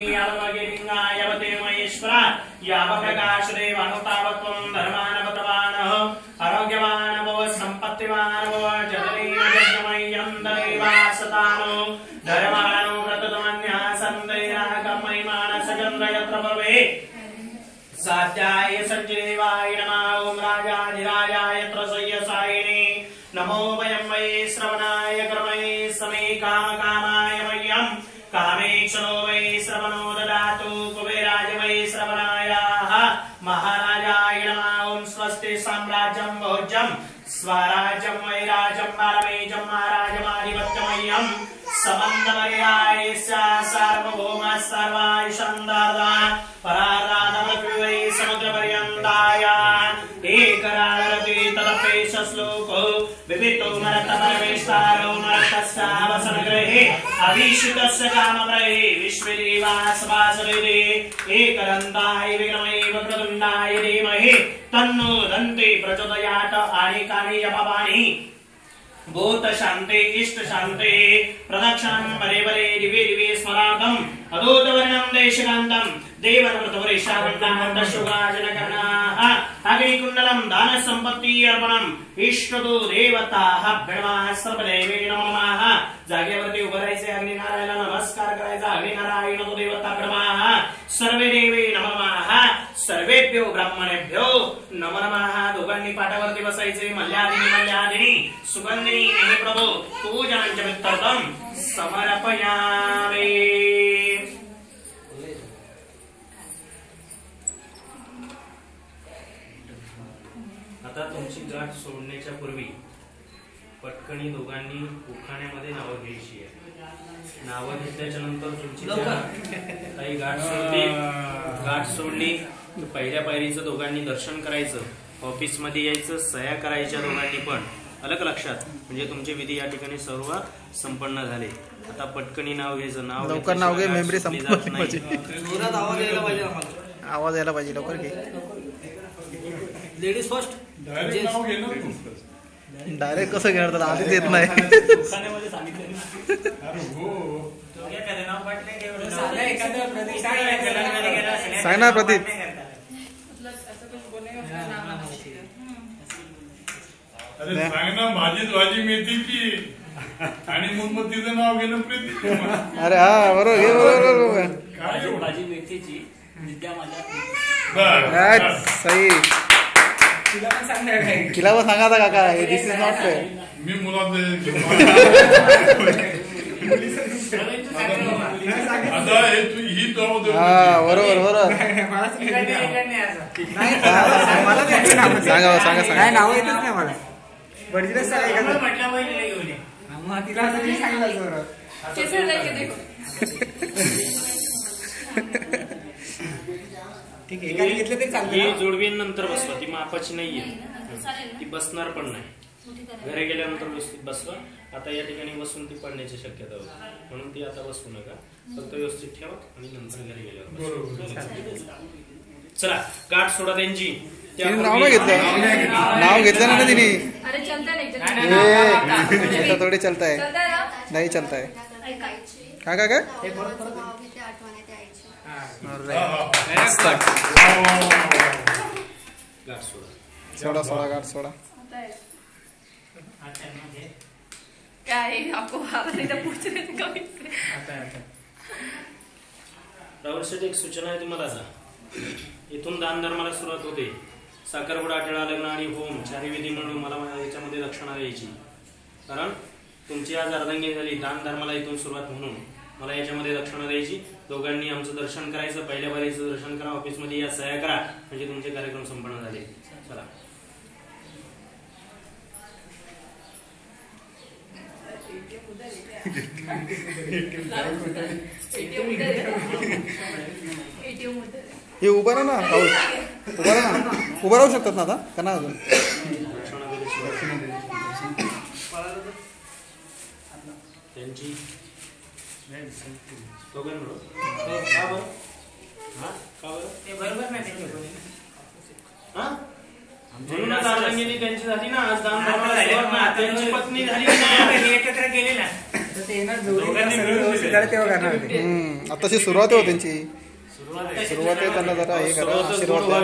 यावते महेश्वरा यावप्रकाशदेव अनुतावत्वं धर्मानवतवानः आरोग्यवान भव सम्पत्तिवान भव जगदेवमयं देवासतानो धर्मानो व्रततमन्यः सन्देहाकमयि मानसचन्द्रयत्र भवे साध्याय सञ्जीवाय नमः ॐ राजाधिराजाय त्रसय्यसायिने नमो वयं वै श्रवणाय कर्मये समे कामकामाय मह्यम् कामेक्षणो वै श्रवणो ददातु कुबेराय वै श्रवणायाः महाराजाय नमः ॐ स्वस्ति साम्राज्यं भोज्यं स्वराज्यं वैराज्यं पारमेजं महाराजमाधिपत्यमह्यं समन्तमर्यायस्य सार्वभौम सर्वायुषन्दादा पराराधमपि समुद्रपर्यन्ताय एकरारति तदपेश श्लोको विवितो मरतपरमेष्टारो मरतस्यावसनगृहे अभीषितस्य कामप्रहे विश्वदेवासवासवेदे एकदन्ताय विक्रमये वक्रतुण्डाय धीमहि तन्नो दन्ते प्रचोदयात् आनेकानि जपवाणि भूत शान्ते इष्ट शान्ते प्रदक्षिणं परे परे दिवे दिवे स्मरातम् अदूतवर्णं देशकान्तं देवनमृतवरिष्ठावन्दान्तशुभाजनकर्णाः अग्निकुण्डलं दानसम्पत्ति अर्पणम् इष्टतो देवताः ब्रह्मा सर्वदेवे नमः जागेवरती उभं राहायचे अग्निनारायणाला नमस्कार करायचा अग्निनारायण तो देवता ब्रह्मा सर्वे देवे नमः सर्वेभ्यो ब्राह्मणेभ्यो नमो नमः दोघांनी पाठावरती बसायचे मल्यादिनी मल्यादिनी सुगंधिनी हे प्रभू पूजनांच्या मित्रार्थम समर्पयामि आता तुमची गाठ सोडण्याच्या पूर्वी पटकनी दोघांनी उखाण्यामध्ये नाव घ्यायची आहे नाव घेतल्याच्या नंतर तुमची काही गाठ सोडली पहिल्या पायरीचं दोघांनी दर्शन करायचं ऑफिस मध्ये यायचं सह्या करायच्या दोघांनी पण अलग लक्षात म्हणजे तुमचे विधी या ठिकाणी सर्व संपन्न झाले आता पटकनी नाव घ्यायचं नाव लवकर नाव घे मेमरी संपत नाही आवाज यायला पाहिजे लवकर घे लेडीज फर्स्ट डायरेक्ट कसं घेणार तर आधीच येत नाही सांग ना प्रदीप अरे सांग ना भाजीच भाजी मेथीची आणि मग तिचं नाव घेणं प्रीती अरे हा बरोबर घे बरोबर काय भाजी मेथीची विद्या माझ्या सही तिला पण सांगा काका दिस इज नॉट फेअर मी मुलात आता हे तू ही तो हा बरोबर बरोबर सांगा सांगा सांगा नाव येतच नाही मला बडीलाच ठीक आहे एकाने घेतलं तरी चालतं जोडवीनंतर बसवा ती मापाची नाहीये ती बसणार पण नाही घरी गेल्यानंतर व्यवस्थित बसवा आता या ठिकाणी बसून ती पडण्याची शक्यता होती म्हणून ती आता बसू नका फक्त व्यवस्थित ठेवा आणि नंतर घरी गेल्यावर चला गाठ सोडा त्यांची नाव घेतलं ना तिने थोडी चलताय नाही चलताय काय काय काय सोडा सोडा गाठ सोडा राहुलसाठी एक सूचना आहे तुम्हाला आता इथून दान धर्माला सुरुवात होते साखरपुडा टिळा लग्न आणि होम चारी विधी म्हणून मला याच्यामध्ये दक्षिणा द्यायची कारण तुमची आज अर्धांगी झाली दान धर्माला इथून सुरुवात म्हणून मला याच्यामध्ये दक्षिणा द्यायची दोघांनी आमचं दर्शन करायचं पहिल्या बारीचं दर्शन करा ऑफिसमध्ये या सह्या करा म्हणजे तुमचे कार्यक्रम संपन्न झाले चला हे उभा राहा ना राहुल उभा राहू शकतात ना आता का ना अजून त्यांची त्यांची झाली ना आज दान त्यांची पत्नी झाली एकत्र केली ना आता ते येणार जोडी सगळं व्यवस्थित झालं तेव्हा करणार होते. आताची सुरुवात आहे हो त्यांची. सुरुवात आहे, त्यांना जरा हे करा, आशीर्वाद द्या.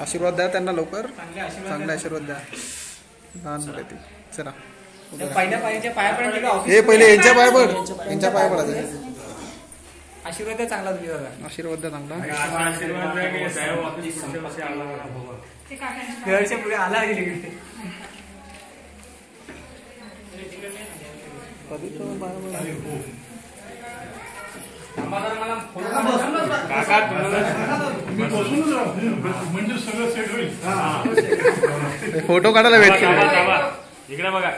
आशीर्वाद द्या त्यांना लवकर, चांगले आशीर्वाद द्या. लहान मुलं ती. चला पहिल्या पायच्या पाया पण गेलो हे पहिले यांच्या पाय पड, यांच्या पाय पडायचं. आशीर्वाद द्या चांगला तुम्ही दादा. आशीर्वाद द्या चांगला. आशीर्वाद द्या की साहेब आपली घरच्या पुढे आला आहे तिकडे. काका म्हणजे सगळं सेट होईल. फोटो काढायला भेटतील. इकडे बघा.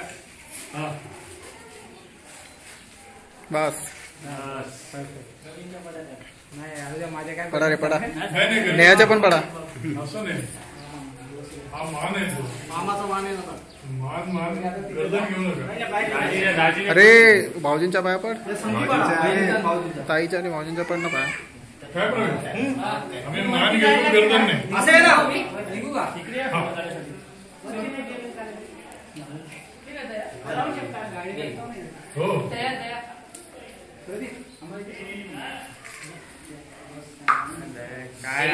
बस नाही अरे माझ्या काय पडा रे पडा. नाही नाही नेहाच्या पण पडा. असं नाही. हा मान आहे तो. मामाचा मान आहे ना. मान गर्दन घेऊ नका. अरे भाऊजींच्या पाया पड. ताईच्या आणि भाऊजींच्या पण ना पाया. काय प्रॉब्लेम? आम्ही मान घेतो, गर्दन नाही. असं आहे ना निघू का हा. हो काय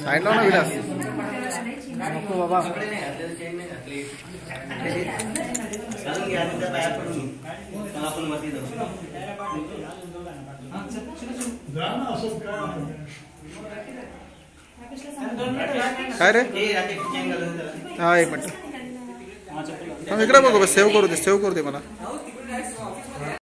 साईड लाव ना विलास. नको बाबा. जा ना असं काय. काय रे हा एक मिनिट. इकडे बघू बस. सेव्ह करू दे, सेव्ह करू दे मला.